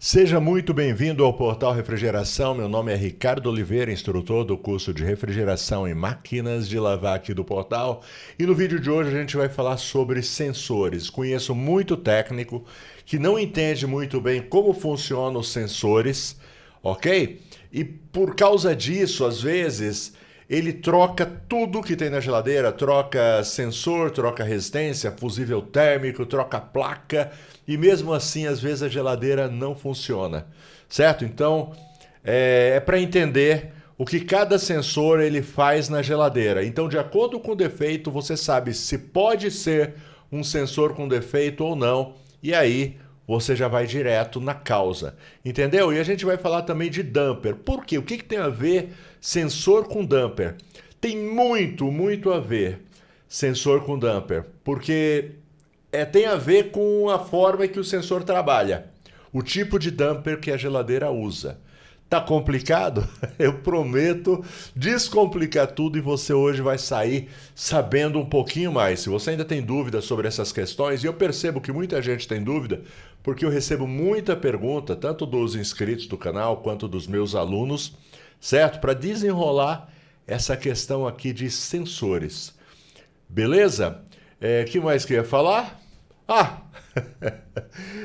Seja muito bem-vindo ao Portal Refrigeração. Meu nome é Ricardo Oliveira, instrutor do curso de refrigeração e máquinas de lavar aqui do portal. E no vídeo de hoje a gente vai falar sobre sensores. Conheço muito técnico que não entende muito bem como funcionam os sensores, ok? E por causa disso, às vezes, ele troca tudo que tem na geladeira, troca sensor, troca resistência, fusível térmico, troca placa e mesmo assim às vezes a geladeira não funciona, certo? Então é para entender o que cada sensor ele faz na geladeira. Então, de acordo com o defeito, você sabe se pode ser um sensor com defeito ou não, e aí você já vai direto na causa, entendeu? E a gente vai falar também de damper. Por quê? O que tem a ver sensor com damper? Tem muito a ver sensor com damper, porque tem a ver com a forma que o sensor trabalha, o tipo de damper que a geladeira usa. Tá complicado? Eu prometo descomplicar tudo e você hoje vai sair sabendo um pouquinho mais. Se você ainda tem dúvidas sobre essas questões, e eu percebo que muita gente tem dúvida, porque eu recebo muita pergunta, tanto dos inscritos do canal quanto dos meus alunos, certo? Para desenrolar essa questão aqui de sensores. Beleza? Que mais que eu ia falar?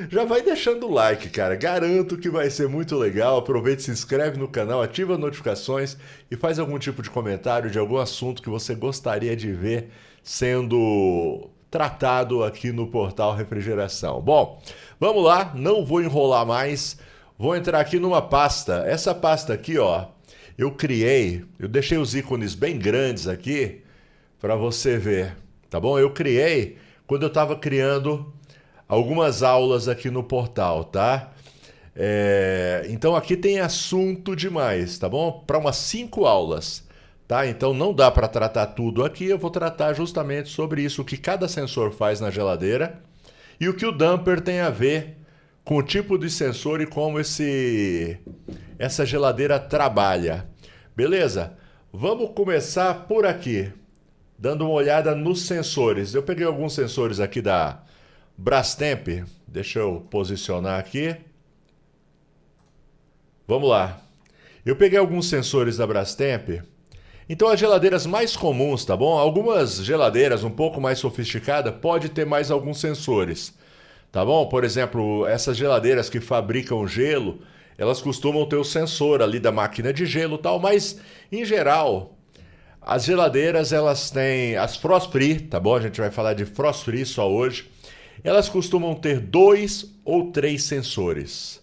Já vai deixando o like, cara. Garanto que vai ser muito legal. Aproveite, se inscreve no canal, ativa as notificações e faz algum tipo de comentário de algum assunto que você gostaria de ver sendo tratado aqui no Portal Refrigeração. Bom, vamos lá, não vou enrolar mais. Vou entrar aqui numa pasta. Essa pasta aqui, ó, eu deixei os ícones bem grandes aqui para você ver, tá bom? Eu criei quando eu estava criando algumas aulas aqui no portal, tá? Então aqui tem assunto demais, tá bom? Para umas 5 aulas, tá? Então não dá para tratar tudo aqui, eu vou tratar justamente sobre isso, o que cada sensor faz na geladeira e o que o damper tem a ver com o tipo de sensor e como essa geladeira trabalha. Beleza? Vamos começar por aqui, dando uma olhada nos sensores. Eu peguei alguns sensores aqui da Brastemp. Deixa eu posicionar aqui. Vamos lá. Eu peguei alguns sensores da Brastemp. Então, as geladeiras mais comuns, tá bom? Algumas geladeiras um pouco mais sofisticadas pode ter mais alguns sensores, tá bom? Por exemplo, essas geladeiras que fabricam gelo, elas costumam ter o sensor ali da máquina de gelo e tal, mas em geral as geladeiras, elas têm as Frost Free, tá bom? A gente vai falar de Frost Free só hoje. Elas costumam ter 2 ou 3 sensores.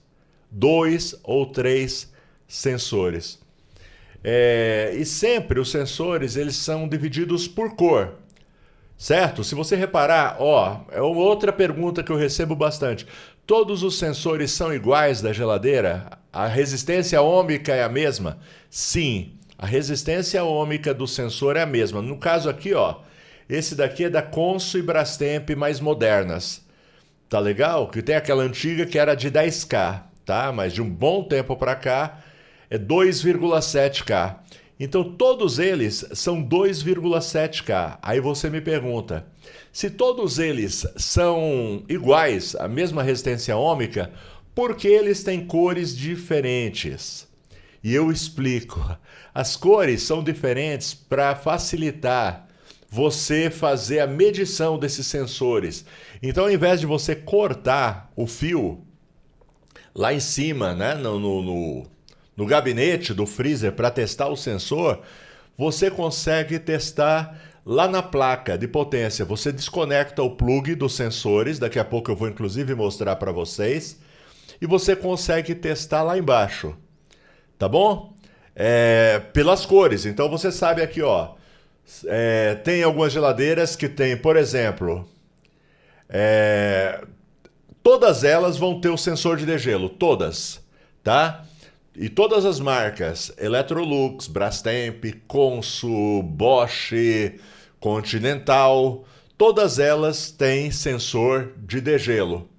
2 ou 3 sensores. E sempre os sensores, eles são divididos por cor, certo? Se você reparar, ó, é uma outra pergunta que eu recebo bastante. Todos os sensores são iguais da geladeira? A resistência ôhmica é a mesma? Sim. A resistência ôhmica do sensor é a mesma. No caso aqui, ó, esse daqui é da Consul e Brastemp mais modernas. Tá legal? Que tem aquela antiga que era de 10K, tá? Mas de um bom tempo para cá é 2,7K. Então todos eles são 2,7K. Aí você me pergunta, se todos eles são iguais, a mesma resistência ôhmica, por que eles têm cores diferentes? E eu explico. As cores são diferentes para facilitar você fazer a medição desses sensores. Então, ao invés de você cortar o fio lá em cima, né, no gabinete do freezer para testar o sensor, você consegue testar lá na placa de potência. Você desconecta o plug dos sensores, daqui a pouco eu vou inclusive mostrar para vocês, e você consegue testar lá embaixo. Tá bom? Pelas cores. Então você sabe aqui, ó. Tem algumas geladeiras que tem, por exemplo, todas elas vão ter o sensor de degelo, todas, tá? E todas as marcas, Electrolux, Brastemp, Consul, Bosch, Continental, todas elas têm sensor de degelo.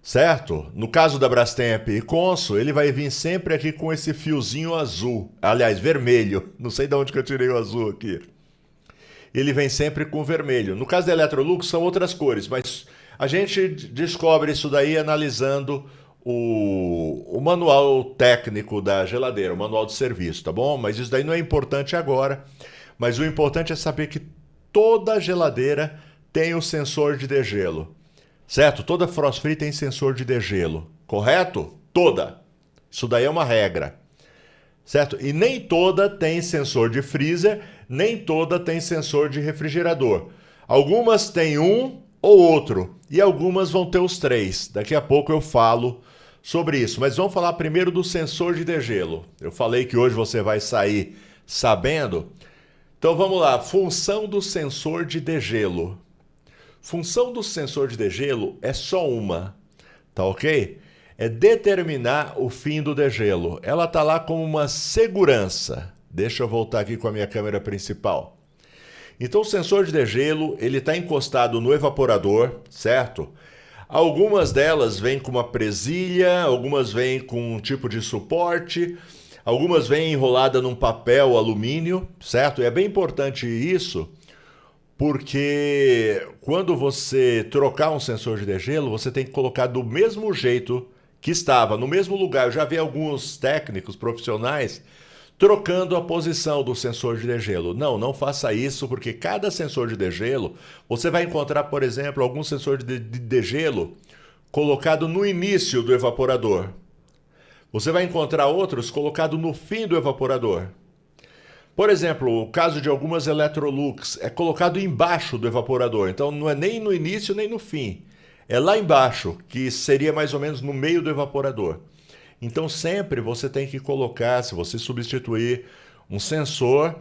Certo? No caso da Brastemp e Consul, ele vai vir sempre aqui com esse fiozinho azul. Aliás, vermelho. Não sei de onde que eu tirei o azul aqui. Ele vem sempre com vermelho. No caso da Electrolux, são outras cores, mas a gente descobre isso daí analisando o manual técnico da geladeira, o manual de serviço, tá bom? Mas isso daí não é importante agora. Mas o importante é saber que toda geladeira tem um sensor de degelo, certo? Toda frost free tem sensor de degelo, correto? Toda. Isso daí é uma regra, certo? E nem toda tem sensor de freezer, nem toda tem sensor de refrigerador. Algumas têm um ou outro, e algumas vão ter os três. Daqui a pouco eu falo sobre isso, mas vamos falar primeiro do sensor de degelo. Eu falei que hoje você vai sair sabendo. Então vamos lá, função do sensor de degelo. Função do sensor de degelo é só uma, tá ok? É determinar o fim do degelo. Ela tá lá como uma segurança. Deixa eu voltar aqui com a minha câmera principal. Então o sensor de degelo, ele está encostado no evaporador, certo? Algumas delas vêm com uma presilha, algumas vêm com um tipo de suporte, algumas vêm enrolada num papel alumínio, certo? E é bem importante isso, porque quando você trocar um sensor de degelo, você tem que colocar do mesmo jeito que estava, no mesmo lugar. Eu já vi alguns técnicos profissionais trocando a posição do sensor de degelo. Não, não faça isso, porque cada sensor de degelo, você vai encontrar, por exemplo, algum sensor de degelo colocado no início do evaporador. Você vai encontrar outros colocados no fim do evaporador. Por exemplo, o caso de algumas Electrolux é colocado embaixo do evaporador, então não é nem no início nem no fim. É lá embaixo, que seria mais ou menos no meio do evaporador. Então sempre você tem que colocar, se você substituir um sensor,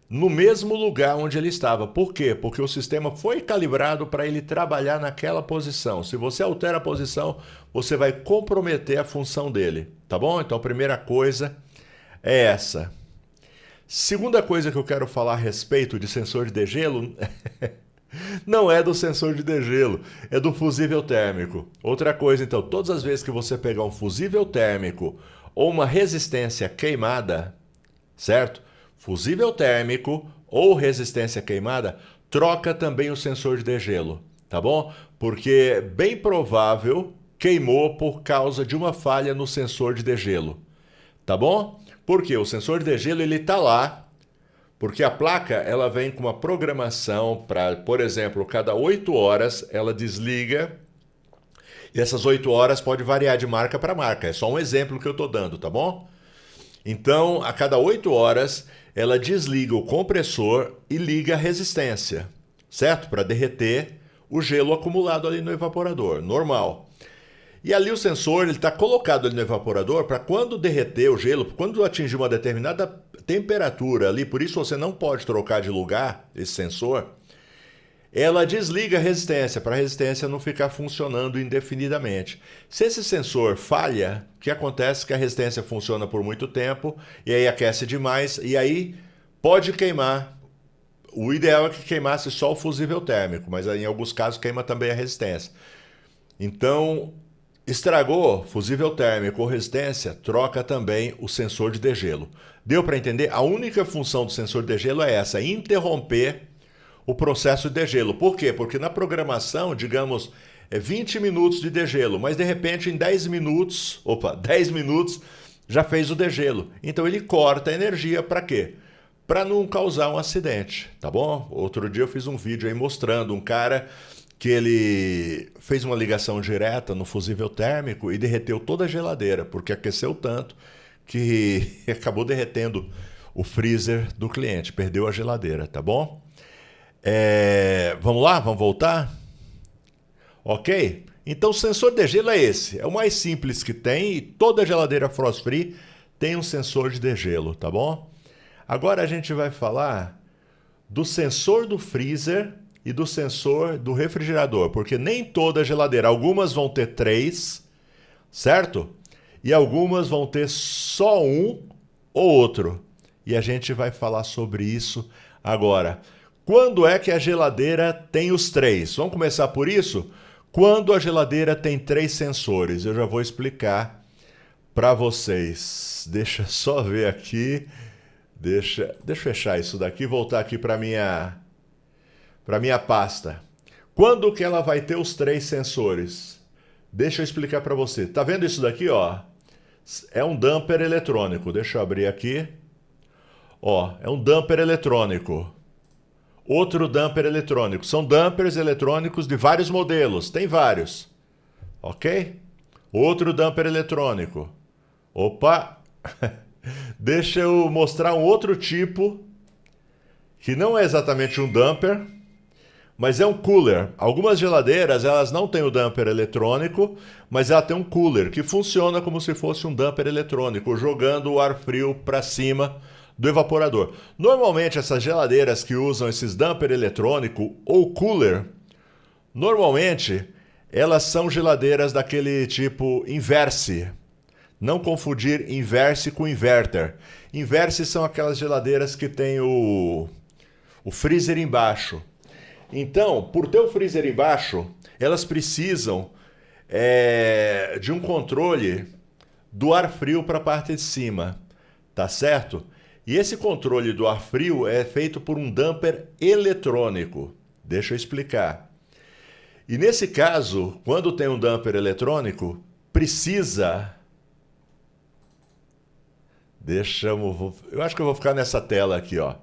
no mesmo lugar onde ele estava. Por quê? Porque o sistema foi calibrado para ele trabalhar naquela posição. Se você altera a posição, você vai comprometer a função dele, tá bom? Então a primeira coisa é essa. Segunda coisa que eu quero falar a respeito de sensor de degelo não é do sensor de degelo, é do fusível térmico. Outra coisa, então, todas as vezes que você pegar um fusível térmico ou uma resistência queimada, certo? Fusível térmico ou resistência queimada, troca também o sensor de degelo, tá bom? Porque é bem provável queimou por causa de uma falha no sensor de degelo, tá bom? Porque o sensor de degelo ele tá lá, porque a placa ela vem com uma programação para, por exemplo, cada 8 horas ela desliga, e essas 8 horas pode variar de marca para marca. É só um exemplo que eu estou dando, tá bom? Então, a cada 8 horas ela desliga o compressor e liga a resistência, certo? Para derreter o gelo acumulado ali no evaporador, normal. E ali o sensor ele está colocado ali no evaporador para quando derreter o gelo, quando atingir uma determinada temperatura ali, por isso você não pode trocar de lugar esse sensor, ela desliga a resistência, para a resistência não ficar funcionando indefinidamente. Se esse sensor falha, o que acontece é que a resistência funciona por muito tempo, e aí aquece demais, e aí pode queimar. O ideal é que queimasse só o fusível térmico, mas em alguns casos queima também a resistência. Então, estragou fusível térmico ou resistência, troca também o sensor de degelo. Deu para entender? A única função do sensor de degelo é essa, interromper o processo de degelo. Por quê? Porque na programação, digamos, é 20 minutos de degelo, mas de repente em 10 minutos já fez o degelo. Então ele corta a energia para quê? Para não causar um acidente, tá bom? Outro dia eu fiz um vídeo aí mostrando um cara que ele fez uma ligação direta no fusível térmico e derreteu toda a geladeira, porque aqueceu tanto que acabou derretendo o freezer do cliente, perdeu a geladeira, tá bom? Vamos lá? Vamos voltar? Ok? Então o sensor de degelo é esse, é o mais simples que tem e toda geladeira frost free tem um sensor de degelo, tá bom? Agora a gente vai falar do sensor do freezer e do sensor do refrigerador, porque nem toda geladeira, algumas vão ter 3, certo? E algumas vão ter só um ou outro. E a gente vai falar sobre isso agora. Quando é que a geladeira tem os 3? Vamos começar por isso? Quando a geladeira tem 3 sensores, eu já vou explicar para vocês. Deixa só ver aqui. Deixa eu fechar isso daqui e voltar aqui para minha pasta. Quando que ela vai ter os 3 sensores? Deixa eu explicar para você. Tá vendo isso daqui, ó? É um damper eletrônico. Deixa eu abrir aqui. Ó, é um damper eletrônico. Outro damper eletrônico. São dampers eletrônicos de vários modelos. Tem vários. Ok? Outro damper eletrônico. Opa! Deixa eu mostrar um outro tipo, que não é exatamente um damper, mas é um cooler. Algumas geladeiras, elas não têm o damper eletrônico, mas ela tem um cooler, que funciona como se fosse um damper eletrônico, jogando o ar frio para cima do evaporador. Normalmente, essas geladeiras que usam esses damper eletrônico ou cooler, normalmente, elas são geladeiras daquele tipo inverse. Não confundir inverse com inverter. Inverse são aquelas geladeiras que tem o freezer embaixo. Então, por ter o freezer embaixo, elas precisam de um controle do ar frio para a parte de cima. Tá certo? E esse controle do ar frio é feito por um damper eletrônico. Deixa eu explicar. E nesse caso, quando tem um damper eletrônico, precisa... Eu acho que eu vou ficar nessa tela aqui, ó.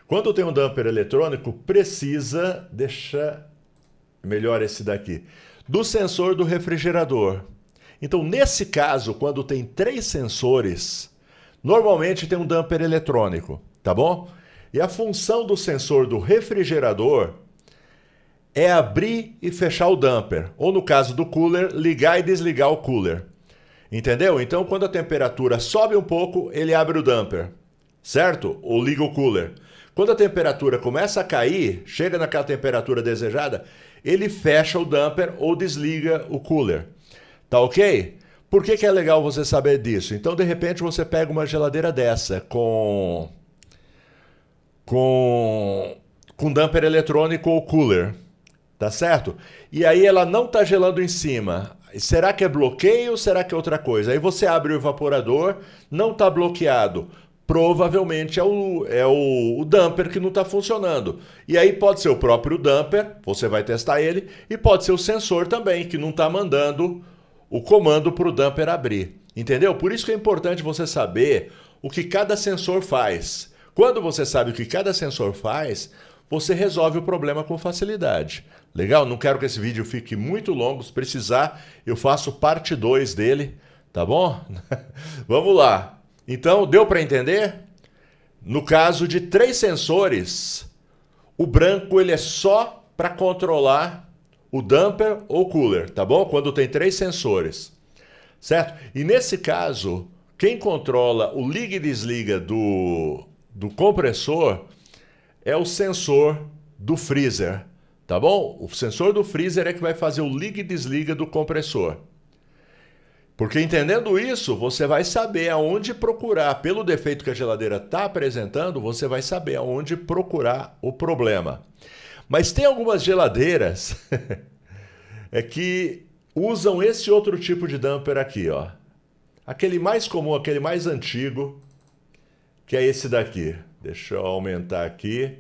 Quando tem um damper eletrônico, precisa... Deixa melhor esse daqui. Do sensor do refrigerador. Então, nesse caso, quando tem 3 sensores, normalmente tem um damper eletrônico, tá bom? E a função do sensor do refrigerador é abrir e fechar o damper. Ou no caso do cooler, ligar e desligar o cooler. Entendeu? Então, quando a temperatura sobe um pouco, ele abre o damper, certo? Ou liga o cooler. Quando a temperatura começa a cair, chega naquela temperatura desejada, ele fecha o damper ou desliga o cooler. Tá ok? Por que é legal você saber disso? Então, de repente, você pega uma geladeira dessa com damper eletrônico ou cooler, tá certo? E aí ela não está gelando em cima. Será que é bloqueio ou será que é outra coisa? Aí você abre o evaporador, não está bloqueado. Provavelmente é o damper que não está funcionando. E aí pode ser o próprio damper, você vai testar ele, e pode ser o sensor também, que não está mandando o comando para o damper abrir. Entendeu? Por isso que é importante você saber o que cada sensor faz. Quando você sabe o que cada sensor faz, você resolve o problema com facilidade. Legal? Não quero que esse vídeo fique muito longo. Se precisar, eu faço parte 2 dele, tá bom? Vamos lá. Então, deu para entender? No caso de 3 sensores, o branco ele é só para controlar o damper ou cooler, tá bom? Quando tem 3 sensores, certo? E nesse caso, quem controla o liga e desliga do compressor é o sensor do freezer, tá bom? O sensor do freezer é que vai fazer o liga e desliga do compressor. Porque entendendo isso, você vai saber aonde procurar. Pelo defeito que a geladeira está apresentando, você vai saber aonde procurar o problema. Mas tem algumas geladeiras que usam esse outro tipo de damper aqui, ó. Aquele mais comum, aquele mais antigo, que é esse daqui. Deixa eu aumentar aqui.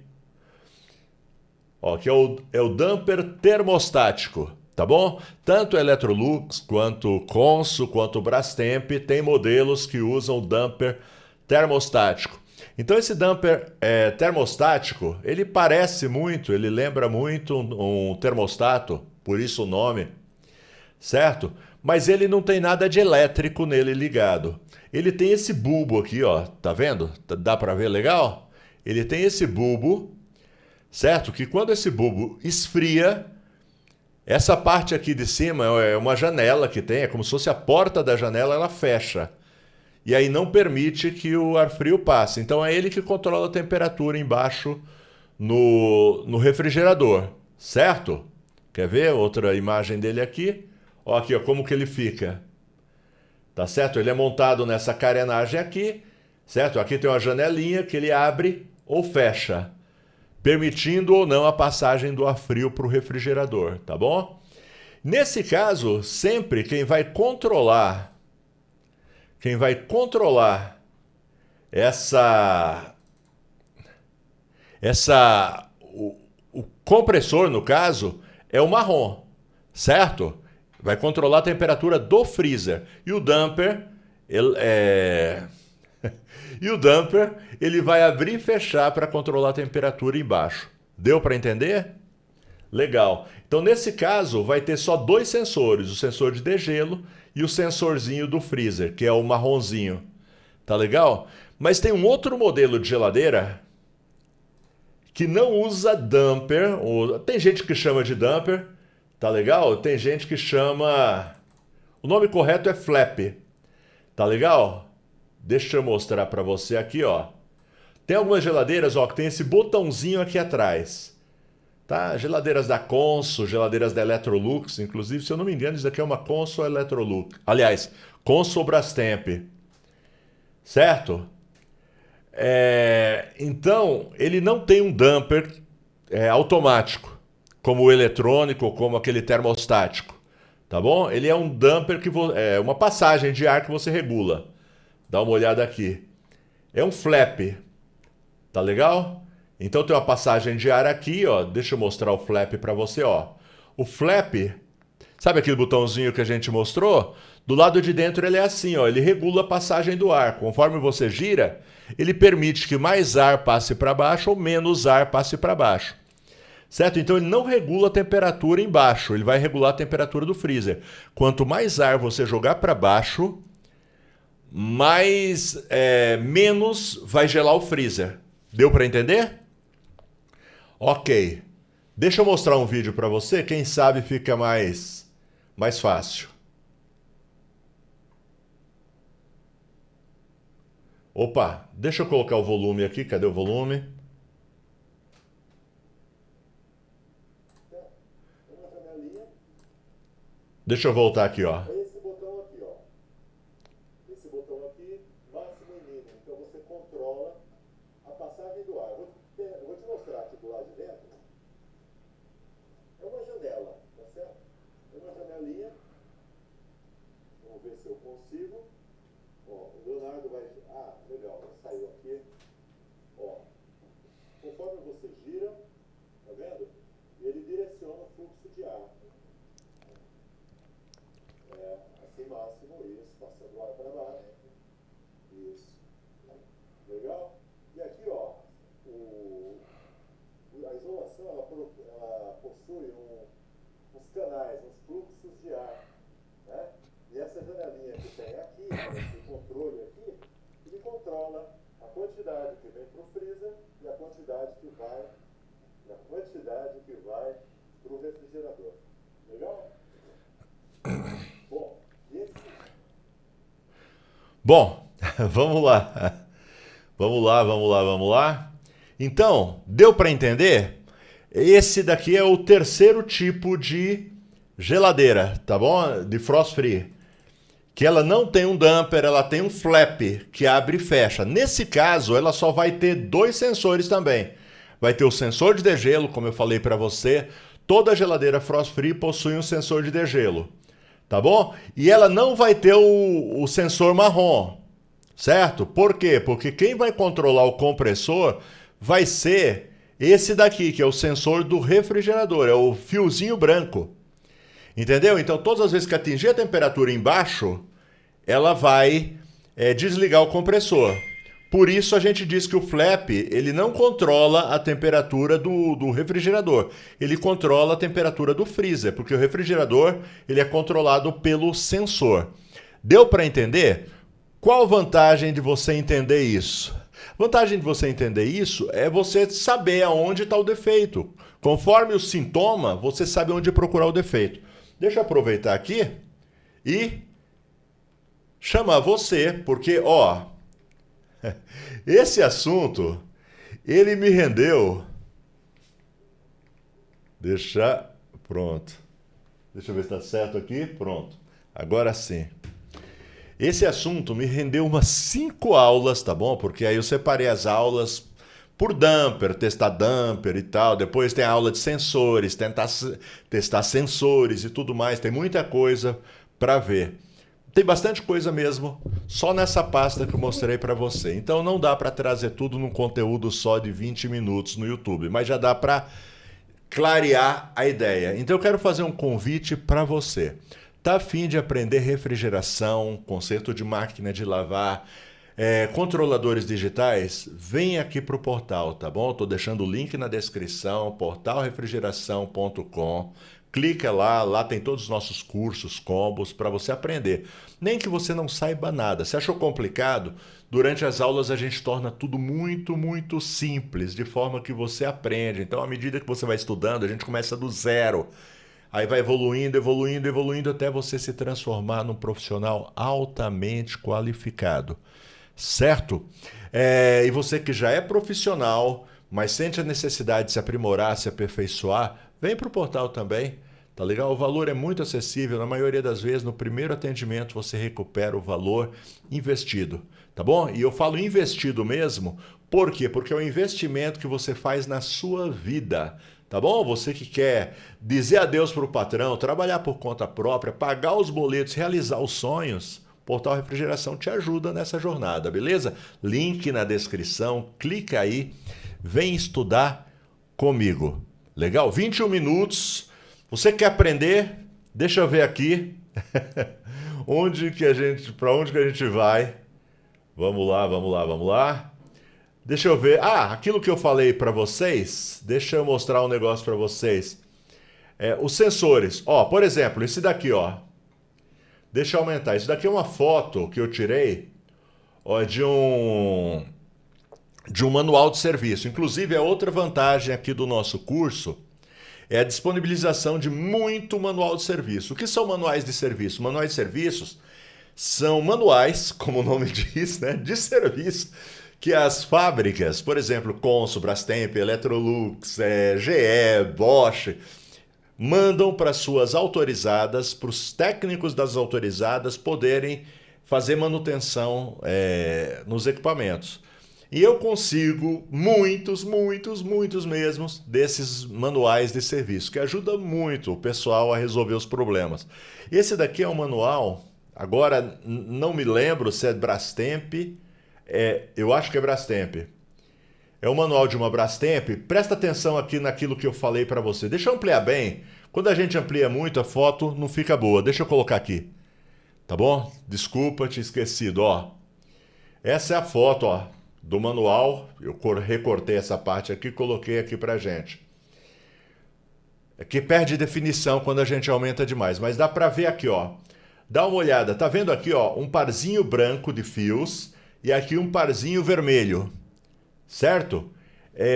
Ó, que é o damper termostático. Tá bom? Tanto Electrolux, quanto Consul, quanto Brastemp tem modelos que usam damper termostático. Então esse damper termostático, ele parece muito, ele lembra muito um termostato, por isso o nome, certo? Mas ele não tem nada de elétrico nele ligado. Ele tem esse bulbo aqui, ó, tá vendo? Dá para ver legal? Ele tem esse bulbo, certo? Que quando esse bulbo esfria, essa parte aqui de cima é uma janela que tem, é como se fosse a porta da janela, ela fecha. E aí não permite que o ar frio passe. Então é ele que controla a temperatura embaixo no refrigerador, certo? Quer ver outra imagem dele aqui? Ó, aqui, ó, como que ele fica. Tá certo? Ele é montado nessa carenagem aqui, certo? Aqui tem uma janelinha que ele abre ou fecha, permitindo ou não a passagem do ar frio para o refrigerador, tá bom? Nesse caso, sempre quem vai controlar o compressor, no caso, é o marrom, certo? Vai controlar a temperatura do freezer. E o damper, e o damper, ele vai abrir e fechar para controlar a temperatura embaixo. Deu para entender? Legal. Então, nesse caso, vai ter só dois sensores, o sensor de degelo e o sensorzinho do freezer, que é o marronzinho. Tá legal? Mas tem um outro modelo de geladeira que não usa damper. Tem gente que chama de damper, tá legal? Tem gente que chama... O nome correto é flap, tá legal? Deixa eu mostrar para você aqui, ó. Tem algumas geladeiras, ó, que tem esse botãozinho aqui atrás. Tá? Geladeiras da Consul, geladeiras da Electrolux, inclusive, se eu não me engano, isso aqui é uma Consul Electrolux. Aliás, Consul Brastemp. Certo? Então, ele não tem um damper automático, como o eletrônico ou como aquele termostático. Tá bom? Ele é um damper que é uma passagem de ar que você regula. Dá uma olhada aqui. É um flap. Tá legal? Então tem uma passagem de ar aqui, ó. Deixa eu mostrar o flap para você, ó. O flap, sabe aquele botãozinho que a gente mostrou? Do lado de dentro ele é assim, ó. Ele regula a passagem do ar. Conforme você gira, ele permite que mais ar passe para baixo ou menos ar passe para baixo. Certo? Então ele não regula a temperatura embaixo, ele vai regular a temperatura do freezer. Quanto mais ar você jogar para baixo, menos vai gelar o freezer. Deu para entender? Ok. Deixa eu mostrar um vídeo para você, quem sabe fica mais fácil. Opa, deixa eu colocar o volume aqui, cadê o volume? Deixa eu voltar aqui, ó. Esse botão aqui, ó. Esse botão aqui, máximo e mínimo. Então você controla a passagem do ar. Eu vou te mostrar aqui do lado de dentro. É uma janela, tá certo? É uma janelinha. Vamos ver se eu consigo. Ó, o Leonardo vai... Ah, legal, saiu aqui. Ó, conforme você gira, tá vendo? Ele direciona o fluxo de ar. Assim máximo, isso, passando o ar para baixo. Isso. Legal? E aqui, ó, a isolação, ela possui uns canais, uns fluxos de ar, né? E essa janelinha que tem aqui, esse controle aqui, ele controla a quantidade que vem para o freezer e a quantidade que vai para o refrigerador. Legal? Bom, vamos lá. Vamos lá. Então, deu para entender? Esse daqui é o terceiro tipo de geladeira, tá bom? De frost free. Que ela não tem um damper, ela tem um flap que abre e fecha. Nesse caso, ela só vai ter dois sensores também. Vai ter o sensor de degelo, como eu falei para você. Toda geladeira frost free possui um sensor de degelo. Tá bom? E ela não vai ter o sensor marrom, certo? Por quê? Porque quem vai controlar o compressor vai ser esse daqui, que é o sensor do refrigerador, é o fiozinho branco. Entendeu? Então, todas as vezes que atingir a temperatura embaixo, ela vai desligar o compressor. Por isso a gente diz que o flap ele não controla a temperatura do refrigerador. Ele controla a temperatura do freezer, porque o refrigerador ele é controlado pelo sensor. Deu para entender? Qual a vantagem de você entender isso? A vantagem de você entender isso é você saber aonde está o defeito. Conforme o sintoma, você sabe onde procurar o defeito. Deixa eu aproveitar aqui e chamar você, porque, ó... Esse assunto, ele me rendeu... Pronto. Deixa eu ver se está certo aqui. Pronto. Agora sim. Esse assunto me rendeu umas 5 aulas, tá bom? Porque aí eu separei as aulas por damper, testar damper e tal. Depois tem a aula de sensores, testar sensores e tudo mais. Tem muita coisa para ver. Tem bastante coisa mesmo, só nessa pasta que eu mostrei para você. Então não dá para trazer tudo num conteúdo só de 20 minutos no YouTube, mas já dá para clarear a ideia. Então eu quero fazer um convite para você. Tá a fim de aprender refrigeração, conserto de máquina de lavar, controladores digitais? Vem aqui para o portal, tá bom? Estou deixando o link na descrição, portalrefrigeração.com. Clica lá, lá tem todos os nossos cursos, combos para você aprender. Nem que você não saiba nada. Se achou complicado, durante as aulas a gente torna tudo muito, muito simples, de forma que você aprende. Então, à medida que você vai estudando, a gente começa do zero. Aí vai evoluindo, evoluindo, evoluindo até você se transformar num profissional altamente qualificado. Certo? E você que já é profissional, mas sente a necessidade de se aprimorar, se aperfeiçoar, vem para o portal também. Tá legal? O valor é muito acessível. Na maioria das vezes, no primeiro atendimento, você recupera o valor investido. Tá bom? E eu falo investido mesmo, por quê? Porque é o investimento que você faz na sua vida. Tá bom? Você que quer dizer adeus para o patrão, trabalhar por conta própria, pagar os boletos, realizar os sonhos, Portal Refrigeração te ajuda nessa jornada, beleza? Link na descrição, clica aí, vem estudar comigo. Legal? 21 minutos. Você quer aprender? Deixa eu ver aqui. Para onde que a gente vai? Vamos lá, vamos lá, vamos lá. Deixa eu ver. Aquilo que eu falei para vocês, deixa eu mostrar um negócio para vocês. Os sensores. Por exemplo, esse daqui, Deixa eu aumentar. Isso daqui é uma foto que eu tirei, de um manual de serviço. Inclusive, é outra vantagem aqui do nosso curso, é a disponibilização de muito manual de serviço. O que são manuais de serviço? Manuais de serviços são manuais, como o nome diz, né, de serviço, que as fábricas, por exemplo, Consul, Brastemp, Electrolux, GE, Bosch, mandam para suas autorizadas, para os técnicos das autorizadas poderem fazer manutenção nos equipamentos. E eu consigo muitos mesmos desses manuais de serviço, que ajuda muito o pessoal a resolver os problemas. Esse daqui é um manual, agora não me lembro se é Brastemp, eu acho que é Brastemp. É o manual de uma Brastemp. Presta atenção aqui naquilo que eu falei para você. Deixa eu ampliar bem. Quando a gente amplia muito, a foto não fica boa. Deixa eu colocar aqui. Tá bom? Desculpa, tinha esquecido. Essa é a foto, do manual. Eu recortei essa parte aqui e coloquei aqui pra gente. Que perde definição quando a gente aumenta demais. Mas dá pra ver aqui, Dá uma olhada. Tá vendo aqui, um parzinho branco de fios e aqui um parzinho vermelho. Certo?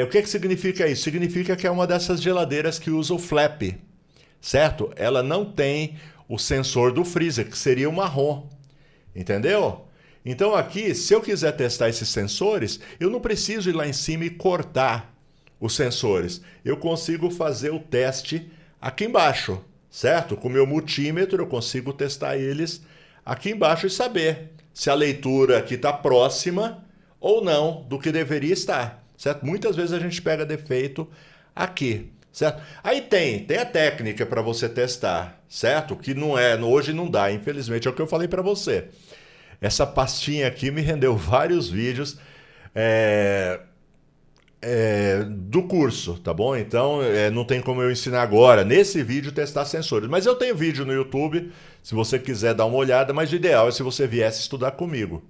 O que significa isso? Significa que é uma dessas geladeiras que usa o flap, certo? Ela não tem o sensor do freezer, que seria o marrom, entendeu? Então aqui, se eu quiser testar esses sensores, eu não preciso ir lá em cima e cortar os sensores. Eu consigo fazer o teste aqui embaixo, certo? Com o meu multímetro eu consigo testar eles aqui embaixo e saber se a leitura aqui está próxima ou não do que deveria estar, certo? Muitas vezes a gente pega defeito aqui, certo? Aí tem a técnica para você testar, certo? Que hoje não dá, infelizmente, é o que eu falei para você. Essa pastinha aqui me rendeu vários vídeos do curso, tá bom? Então, não tem como eu ensinar agora, nesse vídeo, testar sensores. Mas eu tenho vídeo no YouTube, se você quiser dar uma olhada, mas o ideal é se você viesse estudar comigo,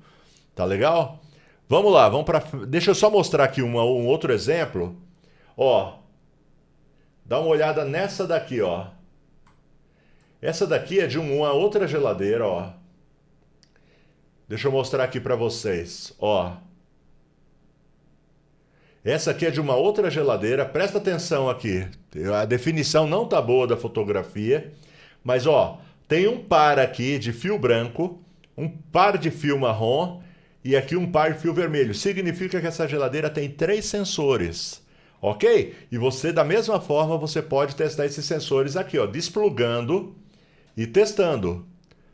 tá legal? Vamos lá, deixa eu só mostrar aqui um outro exemplo. Dá uma olhada nessa daqui, Essa daqui é de uma outra geladeira, Deixa eu mostrar aqui para vocês, Essa aqui é de uma outra geladeira, presta atenção aqui. A definição não tá boa da fotografia, mas tem um par aqui de fio branco, um par de fio marrom, e aqui um par de fio vermelho. Significa que essa geladeira tem 3 sensores, ok? E você, da mesma forma, você pode testar esses sensores aqui, desplugando e testando,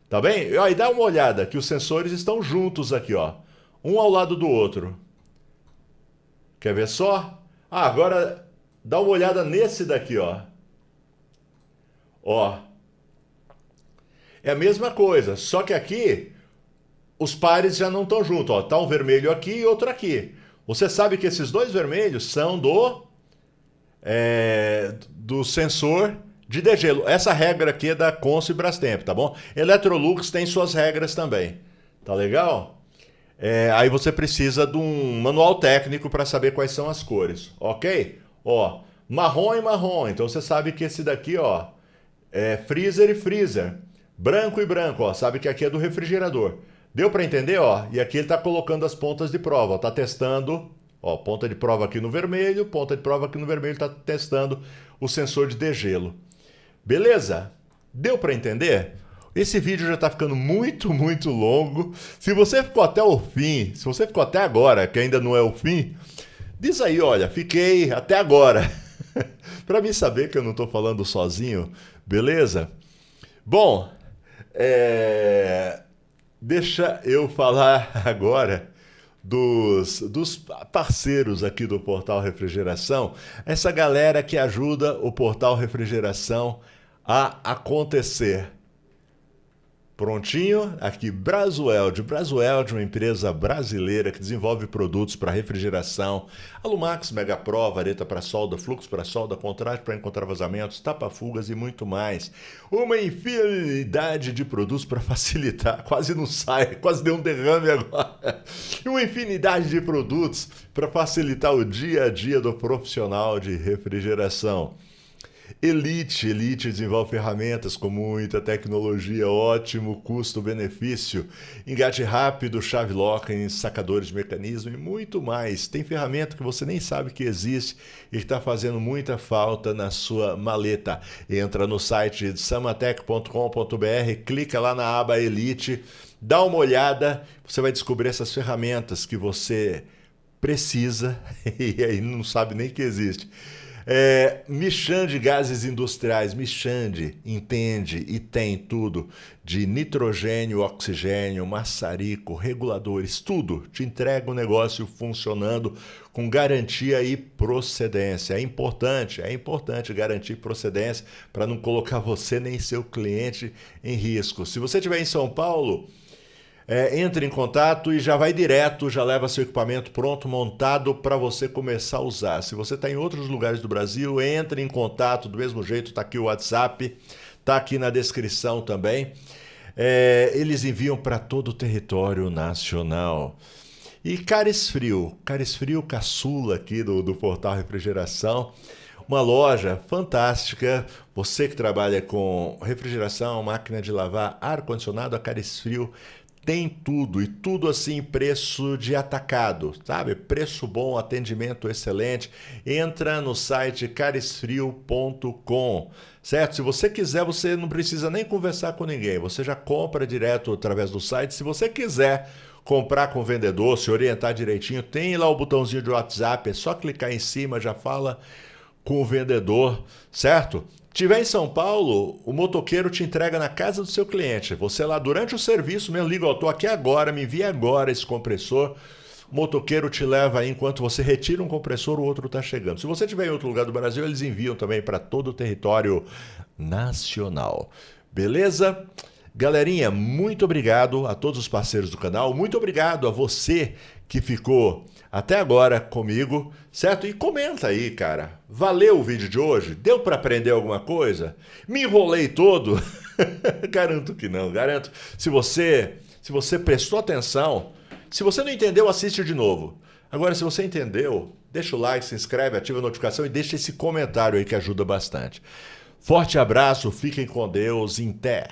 tá bem? E dá uma olhada que os sensores estão juntos aqui, um ao lado do outro. Quer ver só? Agora dá uma olhada nesse daqui, É a mesma coisa, só que aqui os pares já não estão juntos, Tá um vermelho aqui e outro aqui. Você sabe que esses 2 vermelhos são do sensor de degelo. Essa regra aqui é da Consul e Brastemp, tá bom? Electrolux tem suas regras também. Tá legal? Aí você precisa de um manual técnico para saber quais são as cores, ok? Ó, marrom e marrom. Então você sabe que esse daqui, ó, é freezer e freezer. Branco e branco, ó, sabe que aqui é do refrigerador. Deu para entender, ó? E aqui ele tá colocando as pontas de prova, ó, tá testando, ó, ponta de prova aqui no vermelho, ponta de prova aqui no vermelho, tá testando o sensor de degelo. Beleza? Deu para entender? Esse vídeo já tá ficando muito, muito longo. Se você ficou até o fim, se você ficou até agora, que ainda não é o fim, diz aí, olha, fiquei até agora. Para mim saber que eu não estou falando sozinho, beleza? Bom, deixa eu falar agora dos parceiros aqui do Portal Refrigeração, essa galera que ajuda o Portal Refrigeração a acontecer. Prontinho? Aqui, Brasueld. Brasueld é uma empresa brasileira que desenvolve produtos para refrigeração. Alumax, Megapro, vareta para solda, fluxo para solda, contraste para encontrar vazamentos, tapa-fugas e muito mais. Uma infinidade de produtos para facilitar. Quase não sai, quase deu um derrame agora. Uma infinidade de produtos para facilitar o dia a dia do profissional de refrigeração. Elite desenvolve ferramentas com muita tecnologia, ótimo custo-benefício, engate rápido, chave lock, sacadores de mecanismo e muito mais. Tem ferramenta que você nem sabe que existe e que está fazendo muita falta na sua maleta. Entra no site samatec.com.br, clica lá na aba Elite, dá uma olhada, você vai descobrir essas ferramentas que você precisa e aí não sabe nem que existe. Michande Gases Industriais, Michande entende e tem tudo de nitrogênio, oxigênio, maçarico, reguladores, tudo. Te entrega o negócio funcionando com garantia e procedência. É importante garantir procedência para não colocar você nem seu cliente em risco. Se você estiver em São Paulo, entre em contato e já vai direto, já leva seu equipamento pronto, montado para você começar a usar. Se você está em outros lugares do Brasil, entre em contato do mesmo jeito, está aqui o WhatsApp, está aqui na descrição também. Eles enviam para todo o território nacional. E Cares Frio caçula aqui do Portal Refrigeração, uma loja fantástica. Você que trabalha com refrigeração, máquina de lavar, ar-condicionado, a Cares Frio tem tudo, e tudo assim, preço de atacado, sabe? Preço bom, atendimento excelente. Entra no site caresfrio.com, certo? Se você quiser, você não precisa nem conversar com ninguém, você já compra direto através do site. Se você quiser comprar com o vendedor, se orientar direitinho, tem lá o botãozinho de WhatsApp, é só clicar em cima, já fala com o vendedor, certo? Tiver em São Paulo, o motoqueiro te entrega na casa do seu cliente. Você lá durante o serviço mesmo liga, ó, tô aqui agora, me envia agora esse compressor. O motoqueiro te leva aí enquanto você retira um compressor, o outro está chegando. Se você estiver em outro lugar do Brasil, eles enviam também para todo o território nacional. Beleza? Galerinha, muito obrigado a todos os parceiros do canal. Muito obrigado a você que ficou até agora comigo, certo? E comenta aí, cara. Valeu o vídeo de hoje? Deu para aprender alguma coisa? Me enrolei todo? Garanto que não, garanto. Se você prestou atenção, se você não entendeu, assiste de novo. Agora, se você entendeu, deixa o like, se inscreve, ativa a notificação e deixa esse comentário aí que ajuda bastante. Forte abraço, fiquem com Deus, em té.